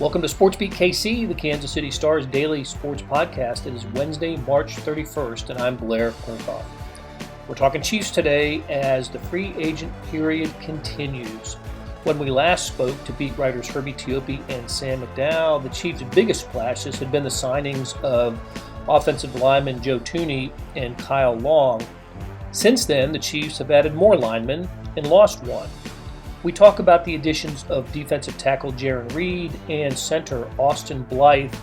Welcome to SportsBeat KC, the Kansas City Star's daily sports podcast. It is Wednesday, March 31st, and I'm Blair Kerkhoff. We're talking Chiefs today as the free agent period continues. When we last spoke to beat writers Herbie, Teope, and Sam McDowell, the Chiefs' biggest splashes had been the signings of offensive lineman Joe Thuney and Kyle Long. Since then, the Chiefs have added more linemen and lost one. We talk about the additions of defensive tackle Jarren Reed and center Austin Blythe,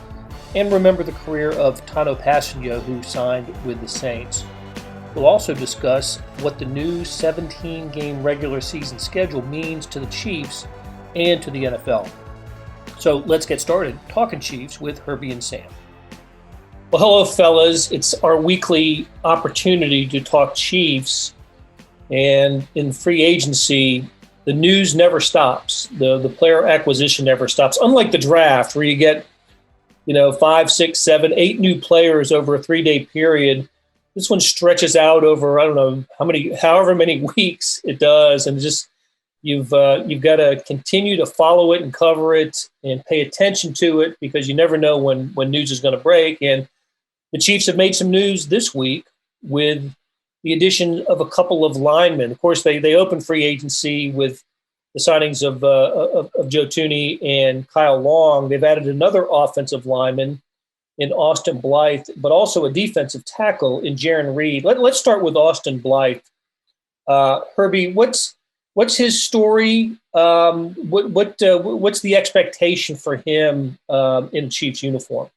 and remember the career of Tanoh Kpassagnon, who signed with the Saints. We'll also discuss what the new 17-game regular season schedule means to the Chiefs and to the NFL. So let's get started talking Chiefs with Herbie and Sam. Well, hello, fellas. It's our weekly opportunity to talk Chiefs, and in free agency, the news never stops. The player acquisition never stops. Unlike the draft, where you get, 5, 6, 7, 8 new players over a 3-day period, this one stretches out over however many weeks it does, and just you've got to continue to follow it and cover it and pay attention to it because you never know when news is going to break. And the Chiefs have made some news this week with the addition of a couple of linemen. Of course, they opened free agency with the signings of Joe Thuney and Kyle Long. They've added another offensive lineman in Austin Blythe, but also a defensive tackle in Jaron Reed. Let's start with Austin Blythe. Herbie, what's his story? What's the expectation for him in Chiefs uniform?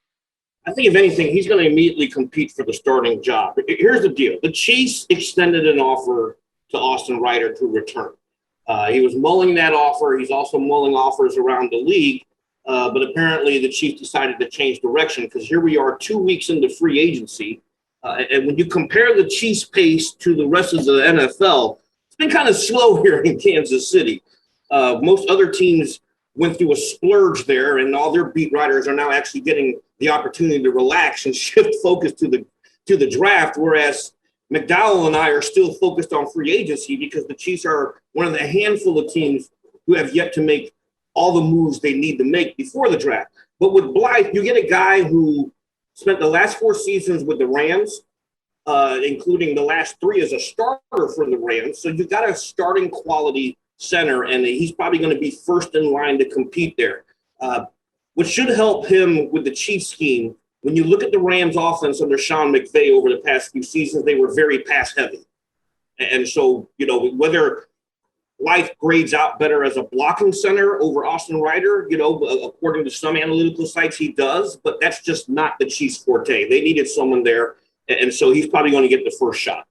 I think, if anything, he's going to immediately compete for the starting job. Here's the deal. The Chiefs extended an offer to Austin Ryder to return. He was mulling that offer. He's also mulling offers around the league. But apparently the Chiefs decided to change direction because here we are 2 weeks into free agency. And when you compare the Chiefs' pace to the rest of the NFL, it's been kind of slow here in Kansas City. Most other teams went through a splurge there, and all their beat writers are now actually getting the opportunity to relax and shift focus to the draft, whereas McDowell and I are still focused on free agency because the Chiefs are one of the handful of teams who have yet to make all the moves they need to make before the draft. But with Blythe, you get a guy who spent the last 4 seasons with the Rams, including the last 3 as a starter for the Rams. So you've got a starting quality center, and he's probably going to be first in line to compete there. What should help him with the Chiefs scheme, when you look at the Rams offense under Sean McVay over the past few seasons, they were very pass heavy. And so, whether Blythe grades out better as a blocking center over Austin Ryder, according to some analytical sites, he does, but that's just not the Chiefs' forte. They needed someone there, and so he's probably going to get the first shot.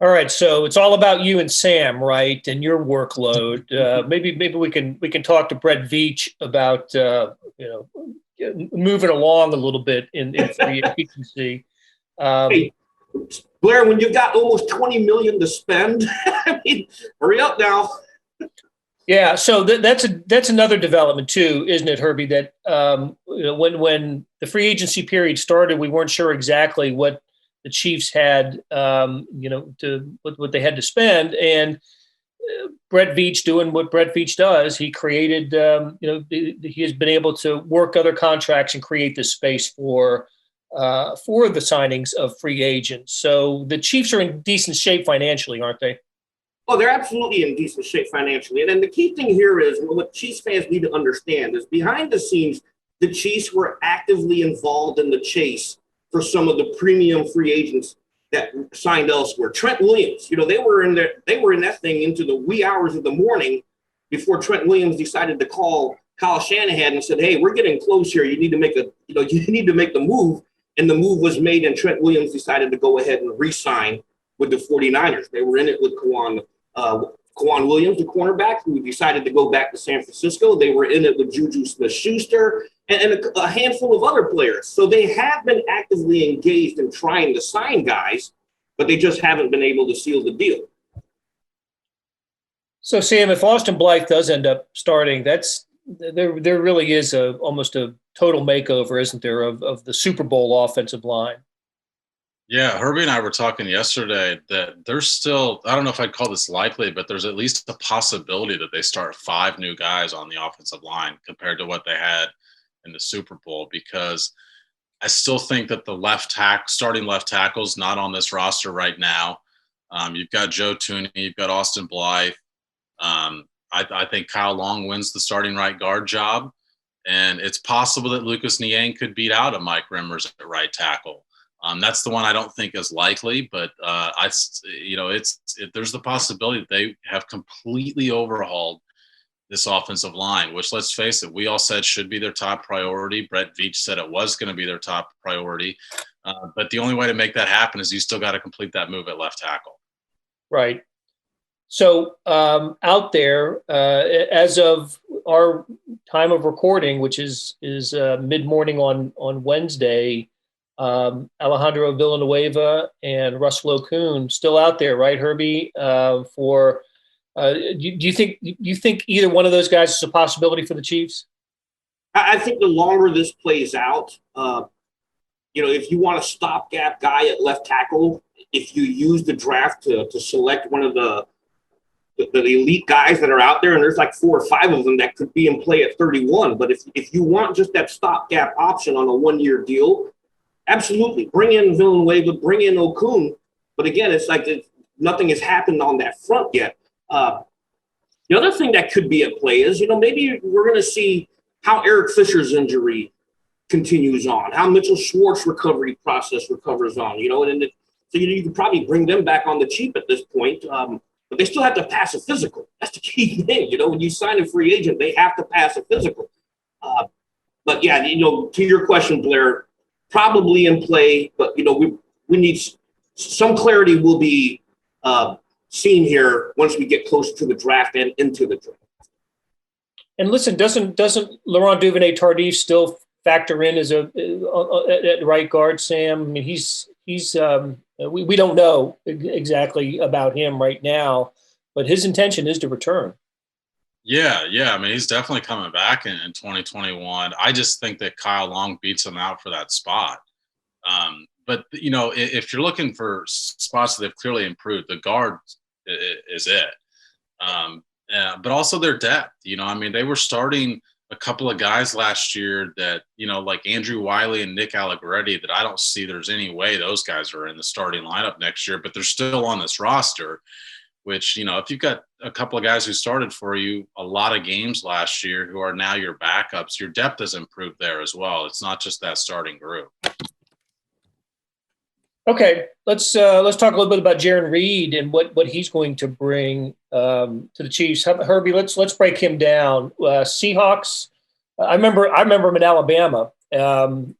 All right, so it's all about you and Sam, right, and your workload. Maybe we can talk to Brett Veach about moving along a little bit in free agency. Hey, Blair, when you've got almost $20 million to spend, hurry up now. Yeah, so that's another development too, isn't it, Herbie? That when the free agency period started, we weren't sure exactly what the Chiefs had, what they had to spend, and Brett Veach doing what Brett Veach does. He created, he has been able to work other contracts and create this space for the signings of free agents. So the Chiefs are in decent shape financially, aren't they? Oh, they're absolutely in decent shape financially. And then the key thing here is what Chiefs fans need to understand is behind the scenes, the Chiefs were actively involved in the chase for some of the premium free agents that signed elsewhere. Trent Williams, they were in that thing into the wee hours of the morning before Trent Williams decided to call Kyle Shanahan and said, "Hey, we're getting close here. You need to make the move." And the move was made, and Trent Williams decided to go ahead and re-sign with the 49ers. They were in it with Kwan Williams, the cornerback, who decided to go back to San Francisco. They were in it with Juju Smith-Schuster and a handful of other players. So they have been actively engaged in trying to sign guys, but they just haven't been able to seal the deal. So, Sam, if Austin Blythe does end up starting, there really is almost a total makeover, isn't there, of the Super Bowl offensive line? Yeah, Herbie and I were talking yesterday that there's still, I don't know if I'd call this likely, but there's at least a possibility that they start 5 new guys on the offensive line compared to what they had in the Super Bowl, because I still think that the starting left tackle's not on this roster right now. You've got Joe Tooney, you've got Austin Blythe. I think Kyle Long wins the starting right guard job, and it's possible that Lucas Niang could beat out a Mike Remmers at right tackle. That's the one I don't think is likely, but there's the possibility that they have completely overhauled this offensive line, which, let's face it, we all said should be their top priority. Brett Veach said it was going to be their top priority, but the only way to make that happen is you still got to complete that move at left tackle. Right. So out there, as of our time of recording, which is mid-morning on Wednesday, Alejandro Villanueva and Russell Okung still out there, right, Herbie? Do you think either one of those guys is a possibility for the Chiefs? I think the longer this plays out, if you want a stopgap guy at left tackle, if you use the draft to select one of the elite guys that are out there, and there's like 4 or 5 of them that could be in play at 31. But if you want just that stopgap option on a 1-year deal, absolutely bring in Villanueva, bring in Okung. But again, it's like nothing has happened on that front yet. The other thing that could be at play is, maybe we're going to see how Eric Fisher's injury continues on, how Mitchell Schwartz's recovery process recovers on, so you can probably bring them back on the cheap at this point. But they still have to pass a physical. That's the key thing. When you sign a free agent, they have to pass a physical. But yeah, to your question, Blair, probably in play, but we need some clarity will be seen here once we get closer to the draft and into the draft. And listen, doesn't Laurent DuvernayTardis still factor in as at right guard, Sam? I mean, he's we don't know exactly about him right now, but his intention is to return. Yeah. I mean, he's definitely coming back in 2021. I just think that Kyle Long beats him out for that spot. But if you're looking for spots that have clearly improved, the guard is it. But also their depth. They were starting a couple of guys last year that, like Andrew Wiley and Nick Allegretti, that I don't see there's any way those guys are in the starting lineup next year, but they're still on this roster, which, if you've got a couple of guys who started for you a lot of games last year who are now your backups, your depth has improved there as well. It's not just that starting group. Okay, let's talk a little bit about Jaron Reed and what he's going to bring to the Chiefs. Herbie, let's break him down. Seahawks. I remember him in Alabama. Playing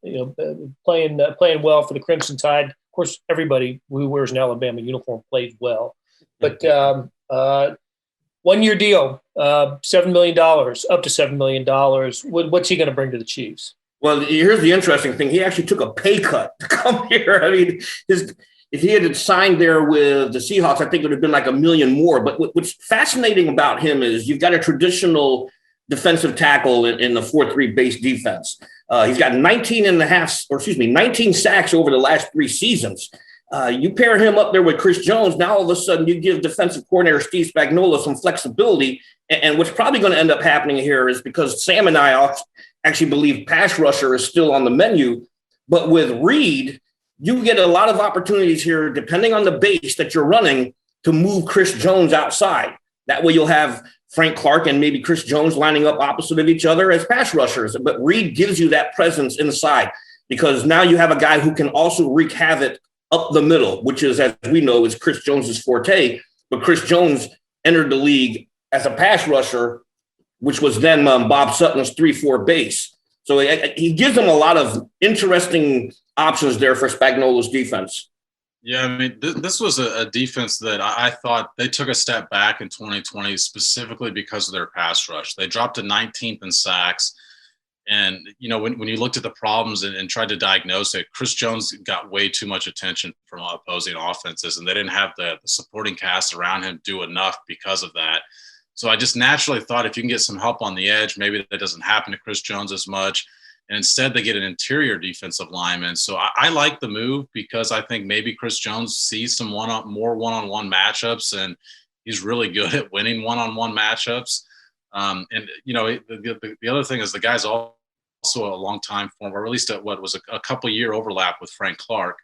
well for the Crimson Tide. Of course, everybody who wears an Alabama uniform plays well. But 1-year deal, $7 million, up to $7 million. What's he going to bring to the Chiefs? Well, here's the interesting thing. He actually took a pay cut to come here. I mean, if he had signed there with the Seahawks, I think it would have been like $1 million more. But what's fascinating about him is you've got a traditional defensive tackle in the 4-3 base defense. He's got 19 sacks over the last 3 seasons. You pair him up there with Chris Jones, now all of a sudden you give defensive coordinator Steve Spagnuolo some flexibility. And what's probably going to end up happening here is, because Sam and I actually believe pass rusher is still on the menu, but with Reed, you get a lot of opportunities here, depending on the base that you're running, to move Chris Jones outside. That way you'll have Frank Clark and maybe Chris Jones lining up opposite of each other as pass rushers. But Reed gives you that presence inside, because now you have a guy who can also wreak havoc up the middle, which is, as we know, is Chris Jones's forte. But Chris Jones entered the league as a pass rusher, which was then Bob Sutton's 3-4 base. So he gives them a lot of interesting options there for Spagnuolo's defense. Yeah, I mean, this was a defense that I thought they took a step back in 2020 specifically because of their pass rush. They dropped to 19th in sacks. And, when you looked at the problems and tried to diagnose it, Chris Jones got way too much attention from opposing offenses, and they didn't have the supporting cast around him do enough because of that. So I just naturally thought if you can get some help on the edge, maybe that doesn't happen to Chris Jones as much. and instead they get an interior defensive lineman. So I like the move because I think maybe Chris Jones sees some more one-on-one matchups, and he's really good at winning one-on-one matchups. And the other thing is the guy's also a long-time former, or at least a couple-year overlap with Frank Clark.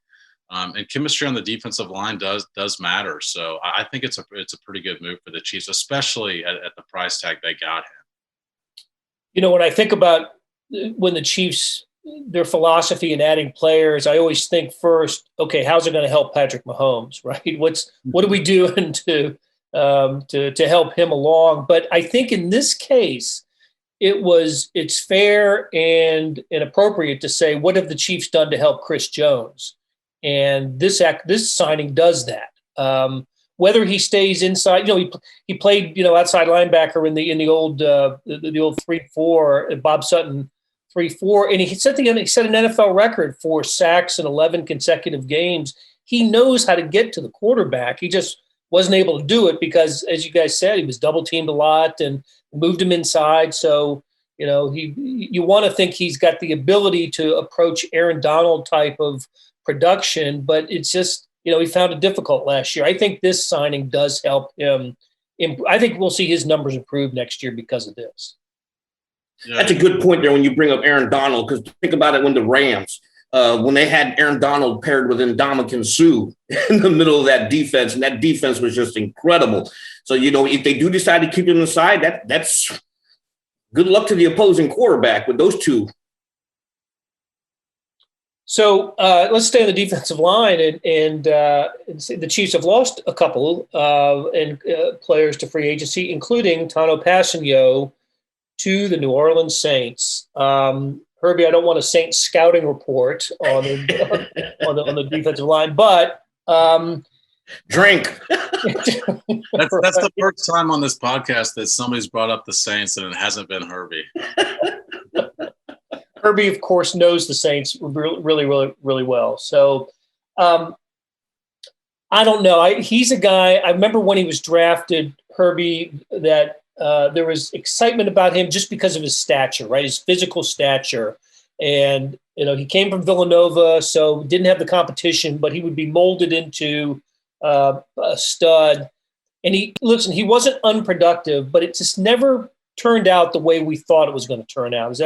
And chemistry on the defensive line does matter. So I think it's a pretty good move for the Chiefs, especially at the price tag they got him. When I think about when the Chiefs, their philosophy in adding players, I always think first, okay, how's it going to help Patrick Mahomes, right? What are we doing to help him along? But I think in this case, it's fair and appropriate to say, what have the Chiefs done to help Chris Jones? And this signing does that. Whether he stays inside, he played outside linebacker in the old 3-4, Bob Sutton 3-4, and he set an NFL record for sacks in 11 consecutive games. He knows how to get to the quarterback. He just wasn't able to do it because, as you guys said, he was double teamed a lot and moved him inside. So you want to think he's got the ability to approach Aaron Donald type of production, but it's just, he found it difficult last year. I think this signing does help him. I think we'll see his numbers improve next year because of this. Yeah. That's a good point there when you bring up Aaron Donald, because think about it when the Rams, when they had Aaron Donald paired with Ndamukong Suh in the middle of that defense, and that defense was just incredible. So, if they do decide to keep him inside, that's good luck to the opposing quarterback with those two. So let's stay on the defensive line, and the Chiefs have lost a couple players to free agency, including Tanoh Kpassagnon to the New Orleans Saints. Herbie, I don't want a Saints scouting report on the defensive line, but drink. That's the first time on this podcast that somebody's brought up the Saints and it hasn't been Herbie. Herbie, of course, knows the Saints really, really, really well. So I don't know. He's a guy, I remember when he was drafted, Herbie, that there was excitement about him just because of his stature, right? His physical stature. And, he came from Villanova, so didn't have the competition, but he would be molded into a stud. And he wasn't unproductive, but it just never turned out the way we thought it was going to turn out.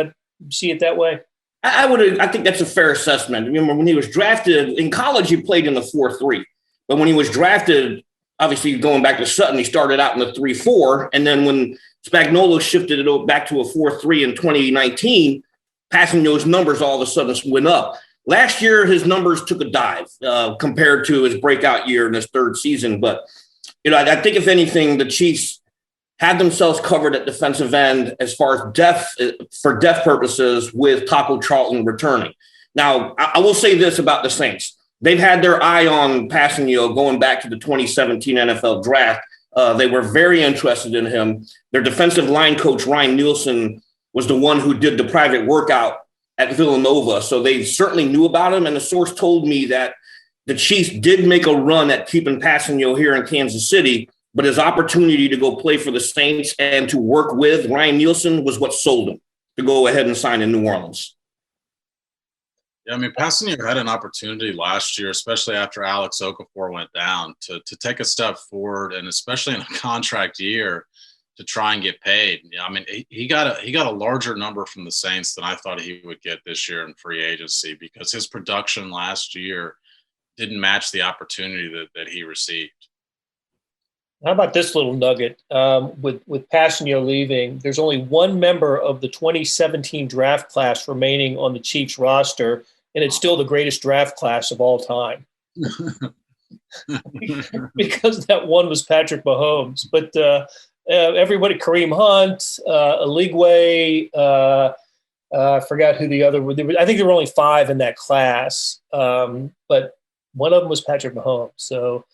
See it that way? I think that's a fair assessment. Remember when he was drafted in college, he played in the 4-3, but when he was drafted, obviously going back to Sutton, he started out in the 3-4. And then when Spagnuolo shifted it back to a 4-3 in 2019, Kpassagnon's numbers all of a sudden went up. Last year, his numbers took a dive compared to his breakout year in his third season. But, I think if anything, the Chiefs had themselves covered at defensive end as far as depth purposes with Taco Charlton returning. Now, I will say this about the Saints. They've had their eye on Kpassagnon going back to the 2017 NFL draft. They were very interested in him. Their defensive line coach, Ryan Nielsen, was the one who did the private workout at Villanova. So they certainly knew about him. And the source told me that the Chiefs did make a run at keeping Kpassagnon here in Kansas City, but his opportunity to go play for the Saints and to work with Ryan Nielsen was what sold him to go ahead and sign in New Orleans. Yeah, Kpassagnon had an opportunity last year, especially after Alex Okafor went down, to take a step forward, and especially in a contract year, to try and get paid. He got a larger number from the Saints than I thought he would get this year in free agency, because his production last year didn't match the opportunity that he received. How about this little nugget? With Kpassagnon leaving, there's only one member of the 2017 draft class remaining on the Chiefs roster, and it's still the greatest draft class of all time. Because that one was Patrick Mahomes. But everybody, Kareem Hunt, Aligwe, I forgot who the other were. I think there were only 5 in that class, but one of them was Patrick Mahomes. So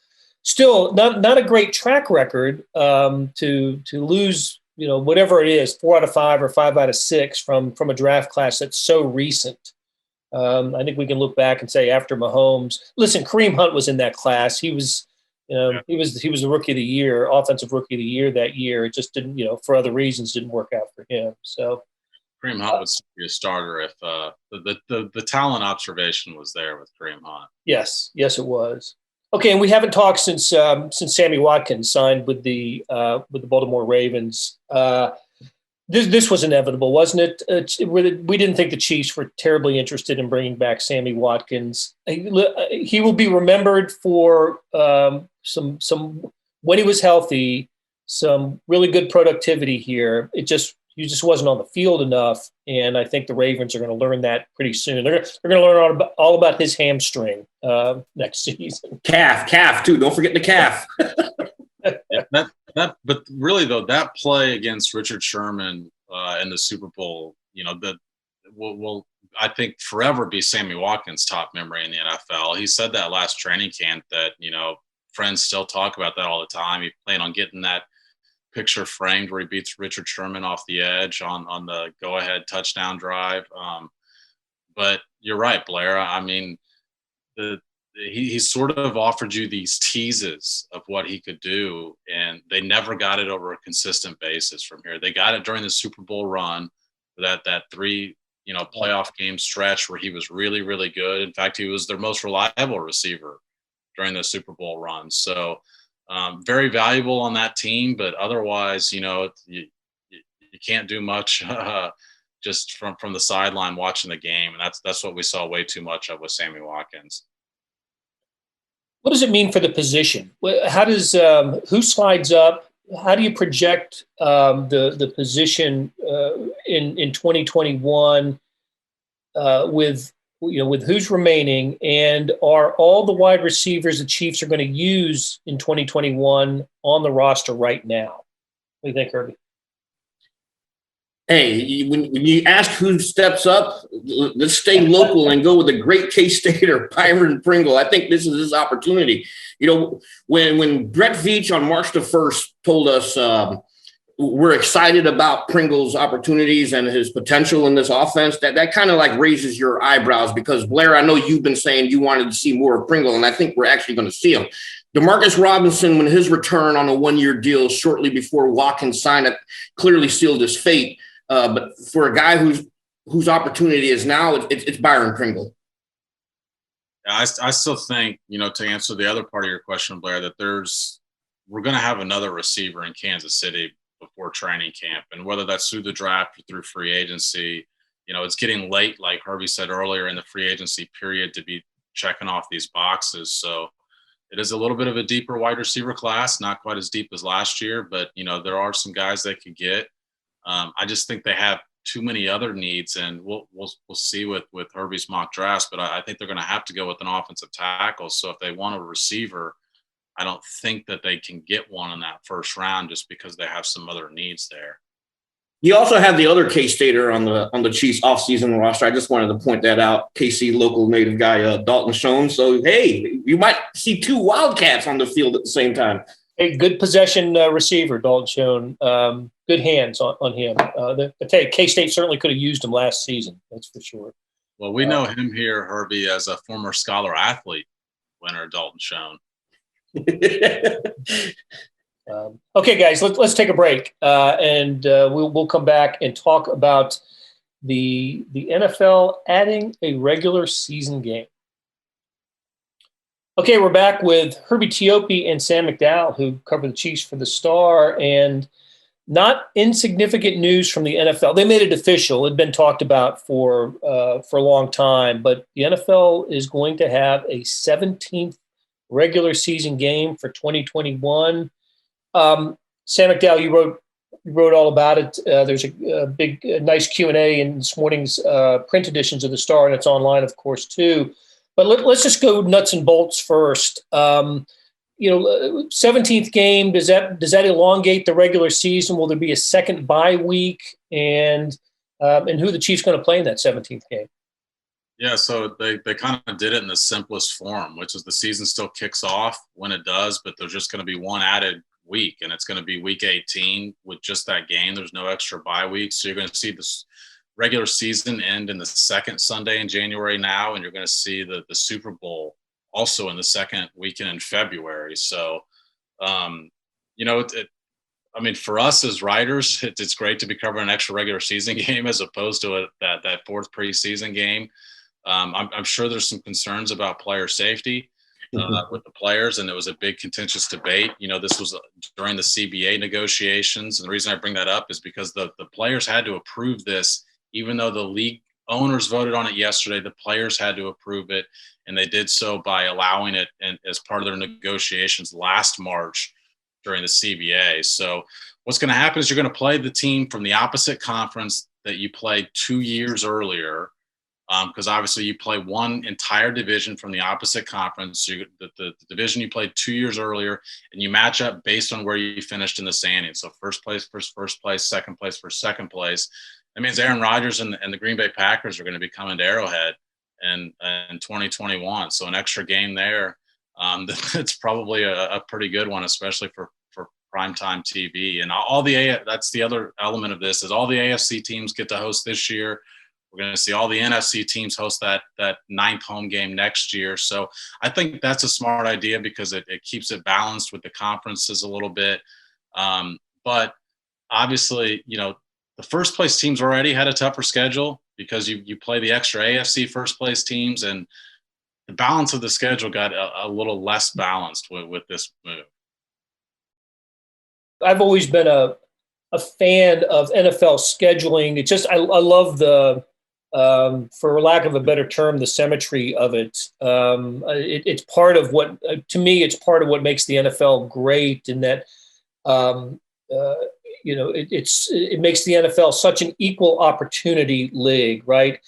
still not a great track record to lose, whatever it is, 4 out of 5 or 5 out of 6 from a draft class that's so recent. I think we can look back and say after Mahomes, listen, Kareem Hunt was in that class. He was, he was the rookie of the year, offensive rookie of the year that year. It just didn't, for other reasons, didn't work out for him. So Kareem Hunt would still be a starter if the talent observation was there with Kareem Hunt. Yes, it was. Okay, and we haven't talked since Sammy Watkins signed with the Baltimore Ravens. This was inevitable, wasn't it? We didn't think the Chiefs were terribly interested in bringing back Sammy Watkins. He will be remembered for some when he was healthy, some really good productivity here. He just wasn't on the field enough, and I think the Ravens are going to learn that pretty soon. They're going to learn all about his hamstring next season. Calf too. Don't forget the calf. Yeah, but really though, that play against Richard Sherman in the Super Bowl, that will I think forever be Sammy Watkins' top memory in the NFL. He said that last training camp that friends still talk about that all the time. He planned on getting that picture framed where he beats Richard Sherman off the edge on the go-ahead touchdown drive. But you're right, Blair. I mean, he sort of offered you these teases of what he could do, and they never got it over a consistent basis from here. They got it during the Super Bowl run, that 3 playoff game stretch where he was really, really good. In fact, he was their most reliable receiver during the Super Bowl run. So very valuable on that team, but otherwise, you can't do much just from the sideline watching the game, and that's what we saw way too much of with Sammy Watkins. What does it mean for the position? How does who slides up? How do you project the position in 2021 with who's remaining, and are all the wide receivers the Chiefs are going to use in 2021 on the roster right now? What do you think, Herbie? Hey, when you ask who steps up, let's stay local and go with a great K-Stater, Byron Pringle. I think this is his opportunity. When Brett Veach on March the 1st told us we're excited about Pringle's opportunities and his potential in this offense, that kind of like raises your eyebrows, because Blair, I know you've been saying you wanted to see more of Pringle, and I think we're actually going to see him. Demarcus Robinson, when his return on a 1-year deal shortly before Watkins signed it, clearly sealed his fate. But for a guy whose opportunity is now, it's Byron Pringle. I still think, to answer the other part of your question, Blair, that we're going to have another receiver in Kansas City before training camp. And whether that's through the draft or through free agency, it's getting late, like Herbie said earlier, in the free agency period to be checking off these boxes. So it is a little bit of a deeper wide receiver class, not quite as deep as last year, but, there are some guys they could get. I just think they have too many other needs, and we'll see with Herbie's mock drafts, but I think they're going to have to go with an offensive tackle. So if they want a receiver, I don't think that they can get one in that first round just because they have some other needs there. You also have the other K-Stater on the Chiefs offseason roster. I just wanted to point that out. KC local native guy, Dalton Schoen. So, hey, you might see 2 Wildcats on the field at the same time. A good possession receiver, Dalton Schoen. Good hands on him. K-State certainly could have used him last season. That's for sure. Well, we know him here, Herbie, as a former scholar athlete winner, Dalton Schoen. Okay, guys, let's take a break, and we'll come back and talk about the NFL adding a regular season game. Okay, we're back with Herbie Teope and Sam McDowell, who cover the Chiefs for the Star, and not insignificant news from the NFL. They made it official. It had been talked about for a long time, but the NFL is going to have a 17th regular season game for 2021. Sam McDowell, you wrote all about it. There's a big, nice Q&A in this morning's print editions of the Star, and it's online, of course, too. But let's just go nuts and bolts first. 17th game, does that elongate the regular season? Will there be a second bye week? And who the Chiefs going to play in that 17th game? Yeah, so they kind of did it in the simplest form, which is the season still kicks off when it does, but there's just going to be one added week, and it's going to be week 18 with just that game. There's no extra bye week. So you're going to see this regular season end in the second Sunday in January now, and you're going to see the Super Bowl also in the second weekend in February. So, I mean, for us as writers, it's great to be covering an extra regular season game as opposed to that fourth preseason game. I'm sure there's some concerns about player safety with the players, and it was a big contentious debate. This was during the CBA negotiations, and the reason I bring that up is because the players had to approve this, even though the league owners voted on it yesterday. The players had to approve it, and they did so by allowing it as part of their negotiations last March during the CBA. So what's going to happen is you're going to play the team from the opposite conference that you played 2 years earlier, because obviously you play one entire division from the opposite conference. So the division you played 2 years earlier, and you match up based on where you finished in the standings. So first place for first place, second place for second place. That means Aaron Rodgers and the Green Bay Packers are going to be coming to Arrowhead in 2021. So an extra game there. It's probably a pretty good one, especially for primetime TV. And that's the other element of this is all the AFC teams get to host this year. We're going to see all the NFC teams host that ninth home game next year. So I think that's a smart idea because it keeps it balanced with the conferences a little bit. But obviously, the first place teams already had a tougher schedule because you play the extra AFC first place teams, and the balance of the schedule got a little less balanced with this move. I've always been a fan of NFL scheduling. It's just I love the, for lack of a better term, the symmetry of it. It's part of what, to me, it's part of what makes the NFL great, in that it makes the NFL such an equal opportunity league, right?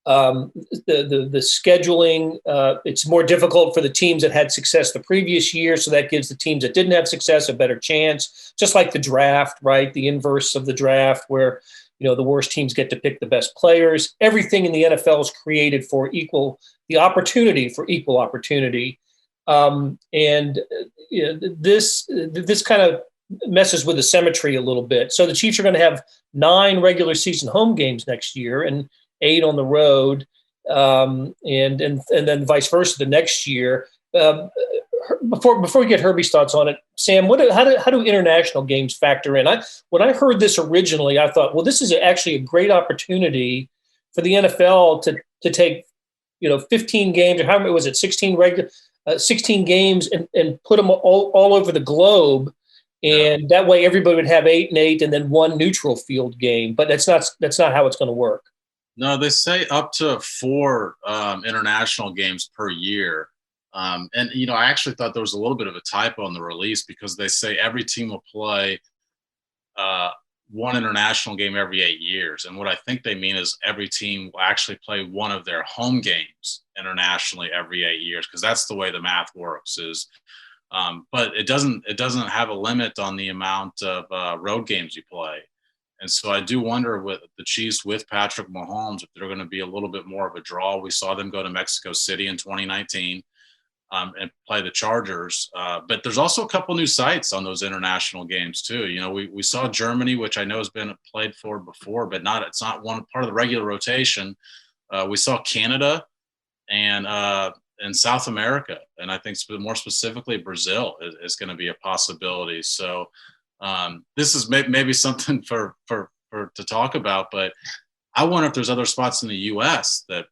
The scheduling, it's more difficult for the teams that had success the previous year, so that gives the teams that didn't have success a better chance. Just like the draft, right? The inverse of the draft, where the worst teams get to pick the best players. Everything in the NFL is created for the opportunity for equal opportunity, this kind of messes with the symmetry a little bit. So the Chiefs are going to have 9 regular season home games next year and 8 on the road, and then vice versa the next year. Before we get Herbie's thoughts on it, Sam, how do international games factor in? When I heard this originally, I thought, well, this is actually a great opportunity for the NFL to take 15 games, or how many was it, 16 games, and put them all over the globe. And that way everybody would have 8 and 8 and then 1 neutral field game. But that's not how it's going to work. No, they say up to 4 international games per year. And, I actually thought there was a little bit of a typo in the release, because they say every team will play 1 international game every 8 years. And what I think they mean is every team will actually play one of their home games internationally every 8 years, because that's the way the math works but it doesn't have a limit on the amount of road games you play. And so I do wonder with the Chiefs with Patrick Mahomes, if they're going to be a little bit more of a draw. We saw them go to Mexico City in 2019 and play the Chargers. But there's also a couple new sites on those international games too. We saw Germany, which I know has been played for before, but it's not one part of the regular rotation. We saw Canada and South America, and I think more specifically Brazil is going to be a possibility. So this is maybe something for to talk about, but I wonder if there's other spots in the U.S. that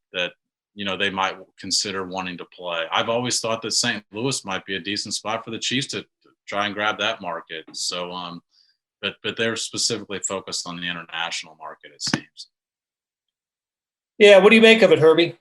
they might consider wanting to play. I've always thought that St. Louis might be a decent spot for the Chiefs to try and grab that market. So, but they're specifically focused on the international market, it seems. Yeah, what do you make of it, Herbie?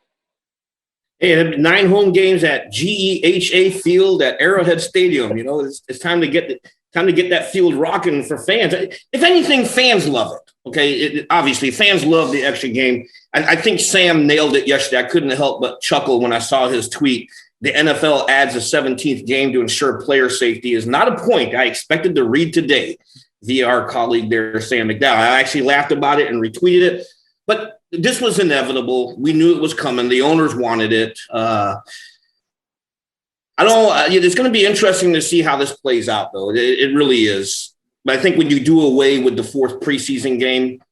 Hey, 9 home games at GEHA Field at Arrowhead Stadium. It's time to get that field rocking for fans. If anything, fans love it. Okay, obviously, fans love the extra game. I think Sam nailed it yesterday. I couldn't help but chuckle when I saw his tweet. The NFL adds a 17th game to ensure player safety is not a point I expected to read today via our colleague there, Sam McDowell. I actually laughed about it and retweeted it. But this was inevitable. We knew it was coming. The owners wanted it. It's going to be interesting to see how this plays out, though. It really is. But I think when you do away with the 4th preseason game,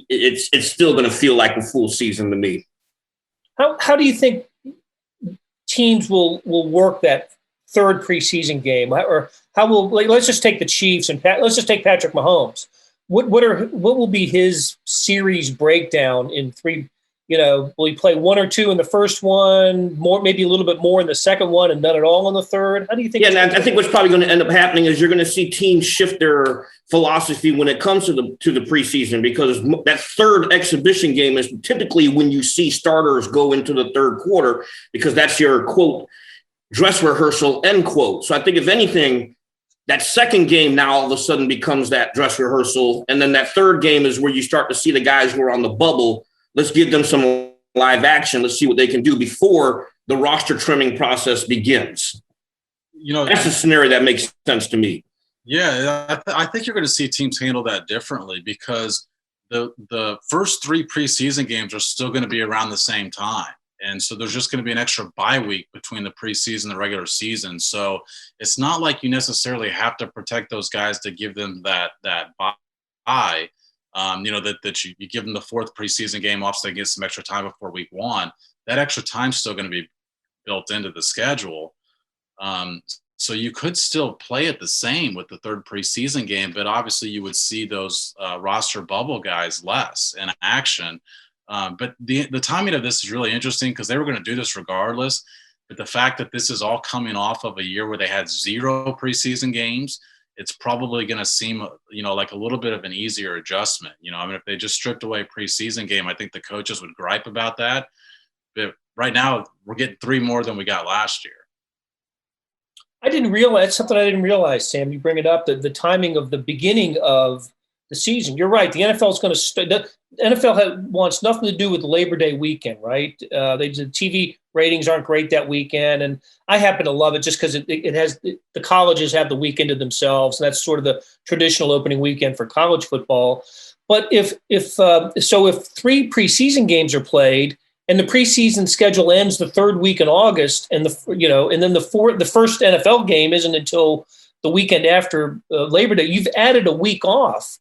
it's still going to feel like a full season to me. How do you think teams will work that third preseason game, or how will let's just take the Chiefs and let's just take Patrick Mahomes. What will be his series breakdown in three? Will he play one or two in the first one, more, maybe a little bit more in the second one, and none at all in the third? How do you think? Yeah, and I think what's probably going to end up happening is you're going to see teams shift their philosophy when it comes to the preseason, because that third exhibition game is typically when you see starters go into the third quarter, because that's your quote dress rehearsal end quote. So I think if anything, that second game now all of a sudden becomes that dress rehearsal, and then that third game is where you start to see the guys who are on the bubble. Let's give them some live action. Let's see what they can do before the roster trimming process begins. That's a scenario that makes sense to me. Yeah, I think you're going to see teams handle that differently, because the first three preseason games are still going to be around the same time. And so there's just going to be an extra bye week between the preseason and the regular season. So it's not like you necessarily have to protect those guys to give them that bye. That you give them the fourth preseason game off so they get some extra time before week one. That extra time's still going to be built into the schedule. So you could still play it the same with the third preseason game, but obviously you would see those roster bubble guys less in action. But the timing of this is really interesting, because they were going to do this regardless. But the fact that this is all coming off of a year where they had 0 preseason games, it's probably going to seem, like a little bit of an easier adjustment. If they just stripped away preseason game, I think the coaches would gripe about that. But right now, we're getting 3 more than we got last year. I didn't realize something I didn't realize, Sam. You bring it up, the timing of the beginning of the season. You're right. The NFL is going to the NFL wants nothing to do with Labor Day weekend, right? The TV ratings aren't great that weekend, and I happen to love it just because it has the colleges have the weekend to themselves, and that's sort of the traditional opening weekend for college football. But if 3 preseason games are played, and the preseason schedule ends the third week in August, and then the first NFL game isn't until the weekend after Labor Day, you've added a week off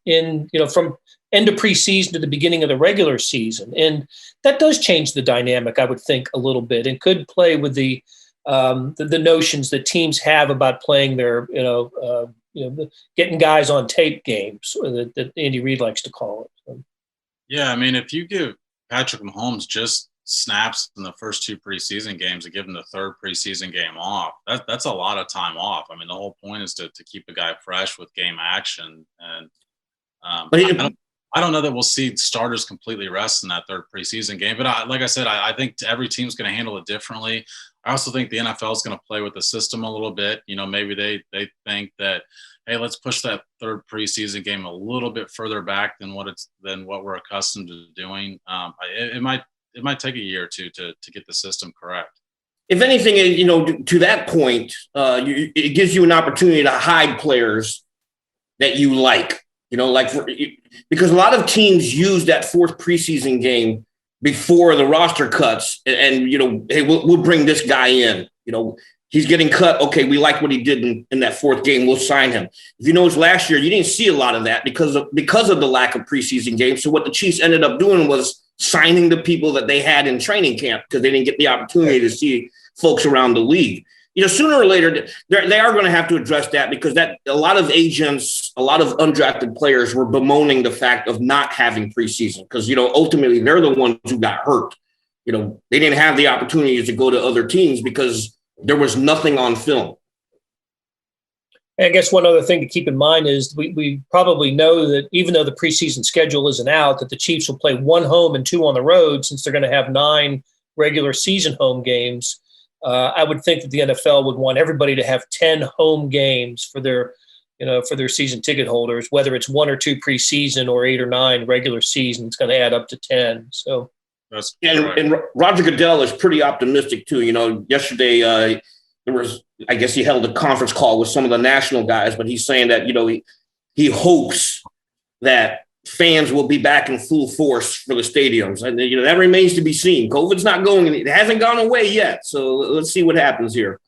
from end of preseason to the beginning of the regular season. And that does change the dynamic, I would think, a little bit, and could play with the notions that teams have about playing their, getting guys on tape games, that Andy Reid likes to call it. So. Yeah, if you give Patrick Mahomes just snaps in the first 2 preseason games and give him the third preseason game off, that's a lot of time off. The whole point is to keep a guy fresh with game action. And I don't know that we'll see starters completely rest in that third preseason game. But like I said, I think every team's going to handle it differently. I also think the NFL is going to play with the system a little bit. Maybe they think that, hey, let's push that third preseason game a little bit further back than what we're accustomed to doing. It might take a year or two to get the system correct. If anything, to that point, it gives you an opportunity to hide players that you like, because a lot of teams use that fourth preseason game before the roster cuts and hey, we'll bring this guy in, he's getting cut. Okay, we like what he did in that fourth game. We'll sign him. If you notice last year, you didn't see a lot of that because of the lack of preseason games. So what the Chiefs ended up doing was signing the people that they had in training camp because they didn't get the opportunity to see folks around the league. Sooner or later, they are going to have to address that, because that a lot of agents, a lot of undrafted players were bemoaning the fact of not having preseason because, ultimately they're the ones who got hurt. They didn't have the opportunities to go to other teams because there was nothing on film. I guess one other thing to keep in mind is we probably know that even though the preseason schedule isn't out, that the Chiefs will play 1 home and 2 on the road, since they're going to have 9 regular season home games. I would think that the NFL would want everybody to have 10 home games for their season ticket holders, whether it's 1 or 2 preseason or 8 or 9 regular season. It's going to add up to 10. So, and Roger Goodell is pretty optimistic too. Yesterday there was, I guess he held a conference call with some of the national guys, but he's saying that he hopes that fans will be back in full force for the stadiums. And, that remains to be seen. COVID's not going, it hasn't gone away yet. So let's see what happens here.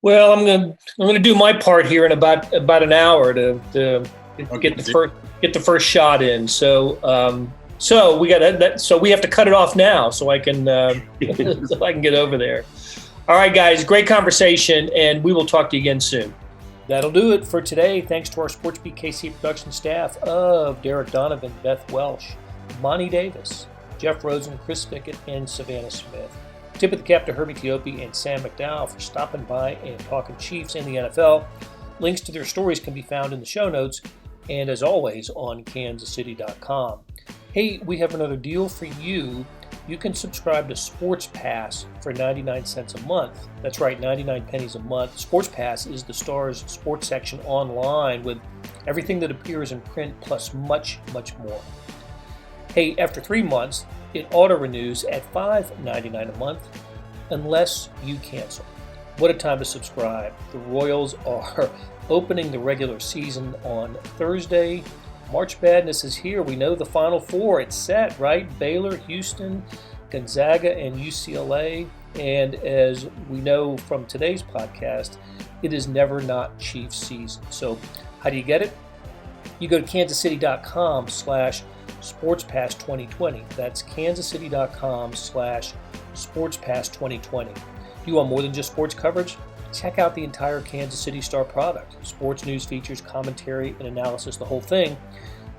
Well, I'm going to do my part here in about an hour to get the first shot in. So we got that. So we have to cut it off now so I can get over there. All right, guys, great conversation, and we will talk to you again soon. That'll do it for today. Thanks to our SportsBeat KC production staff of Derek Donovan, Beth Welsh, Monty Davis, Jeff Rosen, Chris Fickett, and Savannah Smith. Tip of the cap to Herbie Teope and Sam McDowell for stopping by and talking Chiefs and the NFL. Links to their stories can be found in the show notes, and as always, on kansascity.com. Hey, we have another deal for you. You can subscribe to Sports Pass for 99 cents a month. That's right, 99 pennies a month. Sports Pass is the Star's sports section online with everything that appears in print plus much, much more. Hey, after 3 months, it auto-renews at $5.99 a month unless you cancel. What a time to subscribe. The Royals are opening the regular season on Thursday. March Madness is here. We know the Final Four. It's set, right? Baylor, Houston, Gonzaga, and UCLA. And as we know from today's podcast, it is never not Chiefs season. So how do you get it? You go to kansascity.com/SportsPass2020. That's kansascity.com/SportsPass2020. Do you want more than just sports coverage? Check out the entire Kansas City Star product. Sports news, features, commentary, and analysis, the whole thing.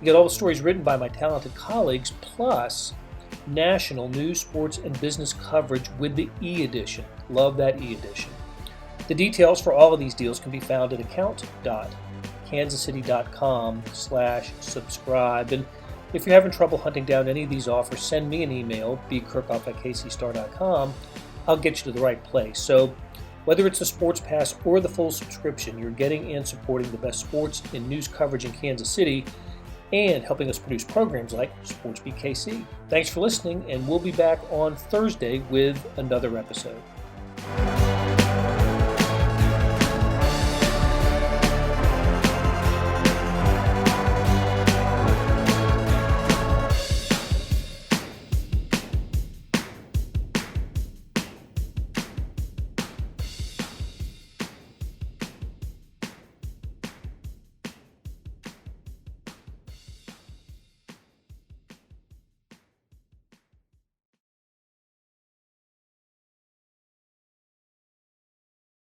You get all the stories written by my talented colleagues, plus national news, sports, and business coverage with the e-edition. Love that e-edition. The details for all of these deals can be found at account.kansascity.com/subscribe. And if you're having trouble hunting down any of these offers, send me an email, bkerkhoff@kcstar.com. I'll get you to the right place. So whether it's the Sports Pass or the full subscription, you're getting and supporting the best sports and news coverage in Kansas City and helping us produce programs like SportsBeat KC. Thanks for listening, and we'll be back on Thursday with another episode.